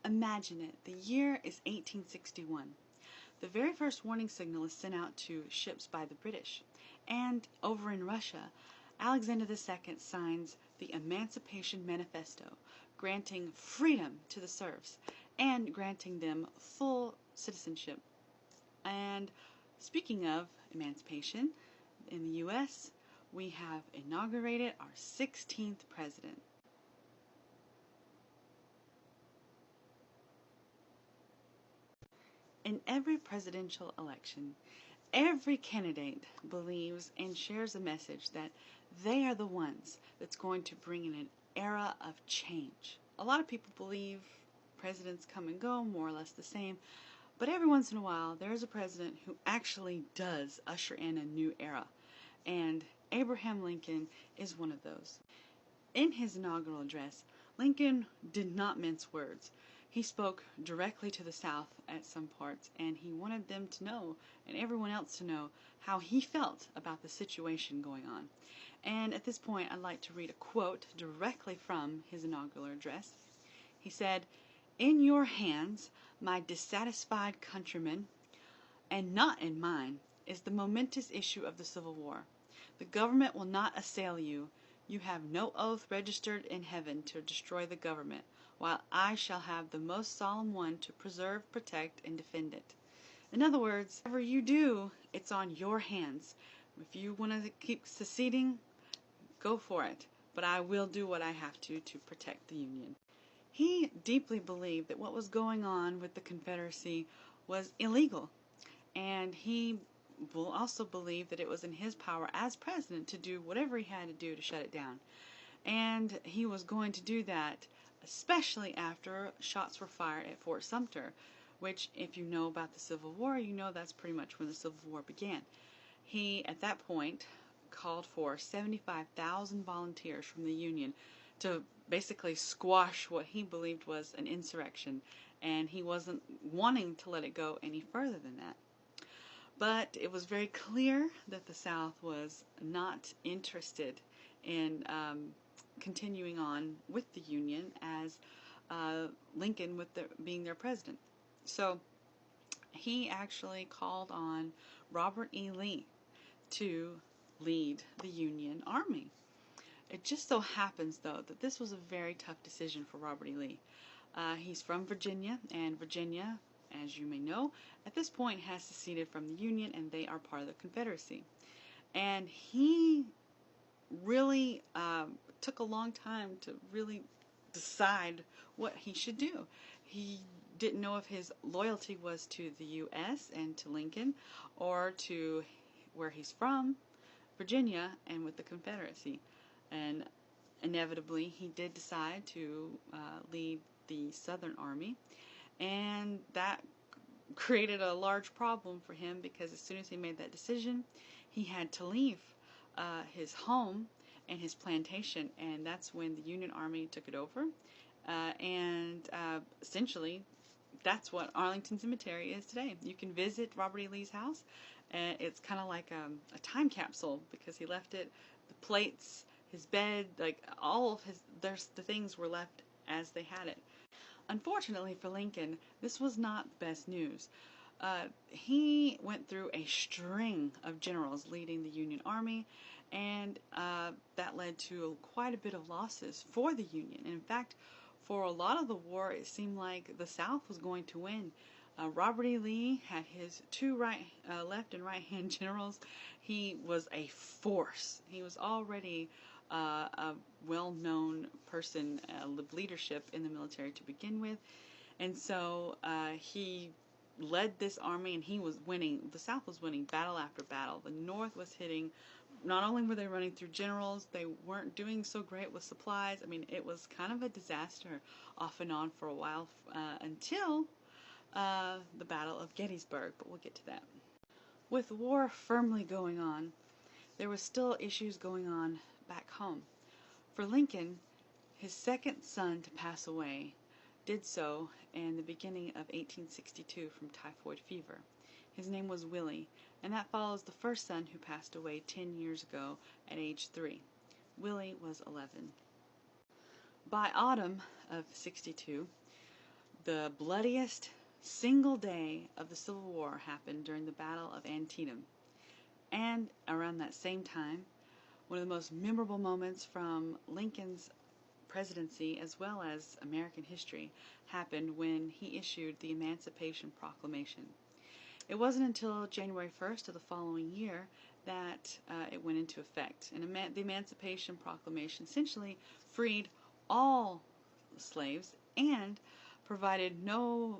Imagine it, the year is 1861. The very first warning signal is sent out to ships by the British. And over in Russia, Alexander II signs the Emancipation Manifesto, granting freedom to the serfs and granting them full citizenship. And speaking of emancipation, in the U.S., we have inaugurated our 16th president. In every presidential election, every candidate believes and shares a message that they are the ones that's going to bring in an era of change. A lot of people believe presidents come and go, more or less the same, but every once in a while there is a president who actually does usher in a new era, and Abraham Lincoln is one of those. In his inaugural address, Lincoln did not mince words. He spoke directly to the South at some parts, and he wanted them to know, and everyone else to know, how he felt about the situation going on. And at this point, I'd like to read a quote directly from his inaugural address. He said, "In your hands, my dissatisfied countrymen, and not in mine, is the momentous issue of the Civil War. The government will not assail you. You have no oath registered in heaven to destroy the government, while I shall have the most solemn one to preserve, protect, and defend it." In other words, whatever you do, it's on your hands. If you want to keep seceding, go for it. But I will do what I have to protect the Union. He deeply believed that what was going on with the Confederacy was illegal. And he also believed that it was in his power as president to do whatever he had to do to shut it down. And he was going to do that, especially after shots were fired at Fort Sumter, which, if you know about the Civil War, you know that's pretty much when the Civil War began. He, at that point, called for 75,000 volunteers from the Union to basically squash what he believed was an insurrection, and he wasn't wanting to let it go any further than that. But it was very clear that the South was not interested in continuing on with the Union as Lincoln being their president. So he actually called on Robert E. Lee to lead the Union Army. It just so happens, though, that this was a very tough decision for Robert E. Lee. He's from Virginia, and Virginia, as you may know, at this point has seceded from the Union, and they are part of the Confederacy. And he really took a long time to really decide what he should do. He didn't know if his loyalty was to the U.S. and to Lincoln, or to where he's from, Virginia, and with the Confederacy. And inevitably, he did decide to lead the Southern Army, and that created a large problem for him, because as soon as he made that decision, he had to leave his home and his plantation, and that's when the Union Army took it over. And essentially, that's what Arlington Cemetery is today. You can visit Robert E. Lee's house, and it's kind of like a time capsule, because he left it, the plates, his bed, like all of the things were left as they had it. Unfortunately for Lincoln, this was not the best news. He went through a string of generals leading the Union Army, and that led to quite a bit of losses for the Union. And in fact, for a lot of the war, it seemed like the South was going to win. Robert E. Lee had his two left and right-hand generals. He was a force. He was already a well-known person of leadership in the military to begin with, and so he led this army, and he was winning. The South was winning battle after battle. The North was hitting. Not only were they running through generals, they weren't doing so great with supplies. I mean, it was kind of a disaster off and on for a while until the Battle of Gettysburg, but we'll get to that. With war firmly going on, there was still issues going on back home. For Lincoln, his second son to pass away did so in the beginning of 1862 from typhoid fever. His name was Willie, and that follows the first son who passed away 10 years ago at age 3. Willie was 11. By autumn of 62, The bloodiest single day of the Civil War happened during the Battle of Antietam. And around that same time, one of the most memorable moments from Lincoln's presidency as well as American history happened when he issued the Emancipation Proclamation. It wasn't until January 1st of the following year that it went into effect. And the Emancipation Proclamation essentially freed all slaves and provided no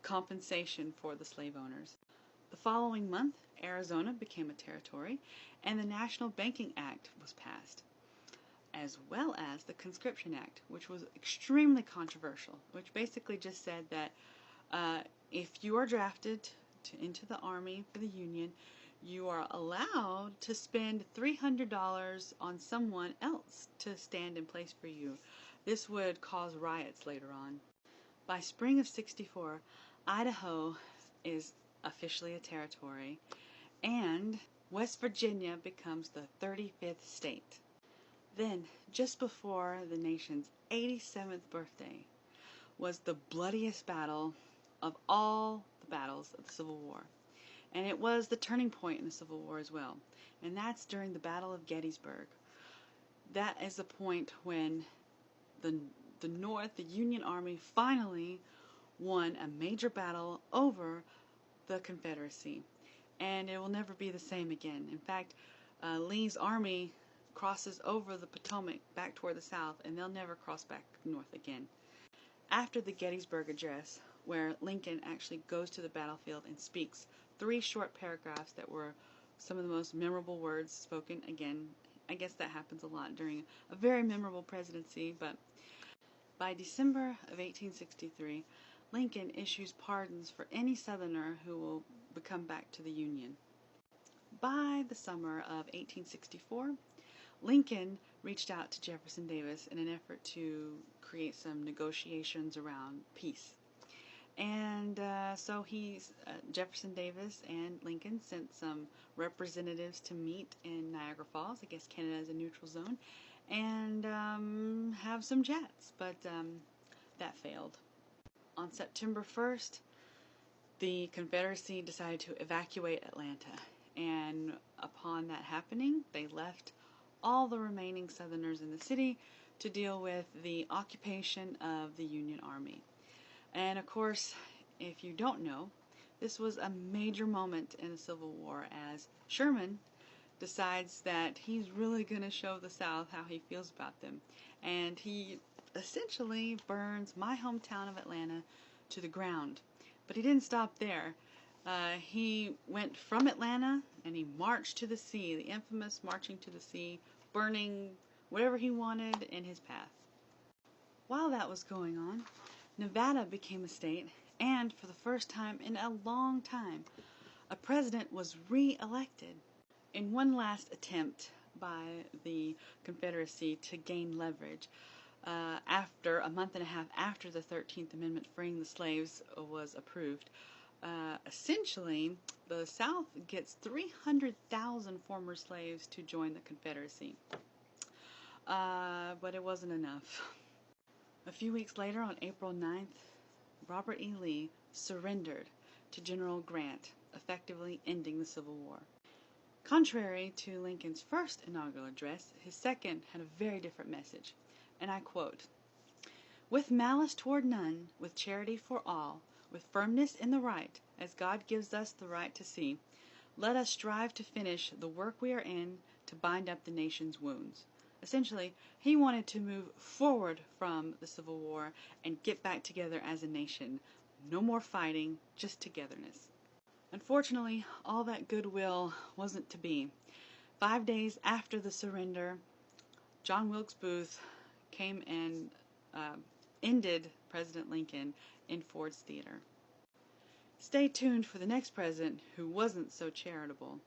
compensation for the slave owners. The following month, Arizona became a territory, and the National Banking Act was passed, as well as the Conscription Act, which was extremely controversial, which basically just said that if you are drafted into the Army for the Union, you are allowed to spend $300 on someone else to stand in place for you. This would cause riots later on. By spring of '64, Idaho is officially a territory, and West Virginia becomes the 35th state. Then, just before the nation's 87th birthday, was the bloodiest battle of all the battles of the Civil War. And it was the turning point in the Civil War as well. And that's during the Battle of Gettysburg. That is the point when the North, the Union Army, finally won a major battle over the Confederacy. And it will never be the same again. In fact, Lee's army crosses over the Potomac back toward the south, and they'll never cross back north again. After the Gettysburg Address, where Lincoln actually goes to the battlefield and speaks 3 short paragraphs that were some of the most memorable words spoken. Again, I guess that happens a lot during a very memorable presidency, but by December of 1863, Lincoln issues pardons for any Southerner who will come back to the Union. By the summer of 1864, Lincoln reached out to Jefferson Davis in an effort to create some negotiations around peace. And so Jefferson Davis and Lincoln sent some representatives to meet in Niagara Falls, I guess Canada is a neutral zone, and have some chats, but that failed. On September 1st, the Confederacy decided to evacuate Atlanta, and upon that happening, they left all the remaining Southerners in the city to deal with the occupation of the Union Army. And of course, if you don't know, this was a major moment in the Civil War as Sherman decides that he's really going to show the South how he feels about them. And he essentially burns my hometown of Atlanta to the ground. But he didn't stop there. He went from Atlanta and he marched to the sea, the infamous marching to the sea, burning whatever he wanted in his path. While that was going on, Nevada became a state, and for the first time in a long time, a president was re-elected. In one last attempt by the Confederacy to gain leverage, after a month and a half after the 13th Amendment freeing the slaves was approved, essentially the South gets 300,000 former slaves to join the Confederacy. But it wasn't enough. A few weeks later, on April 9th, Robert E. Lee surrendered to General Grant, effectively ending the Civil War. Contrary to Lincoln's first inaugural address, his second had a very different message, and I quote, "With malice toward none, with charity for all, with firmness in the right, as God gives us the right to see, let us strive to finish the work we are in, to bind up the nation's wounds." Essentially, he wanted to move forward from the Civil War and get back together as a nation. No more fighting, just togetherness. Unfortunately, all that goodwill wasn't to be. 5 days after the surrender, John Wilkes Booth came and ended President Lincoln in Ford's Theater. Stay tuned for the next president who wasn't so charitable.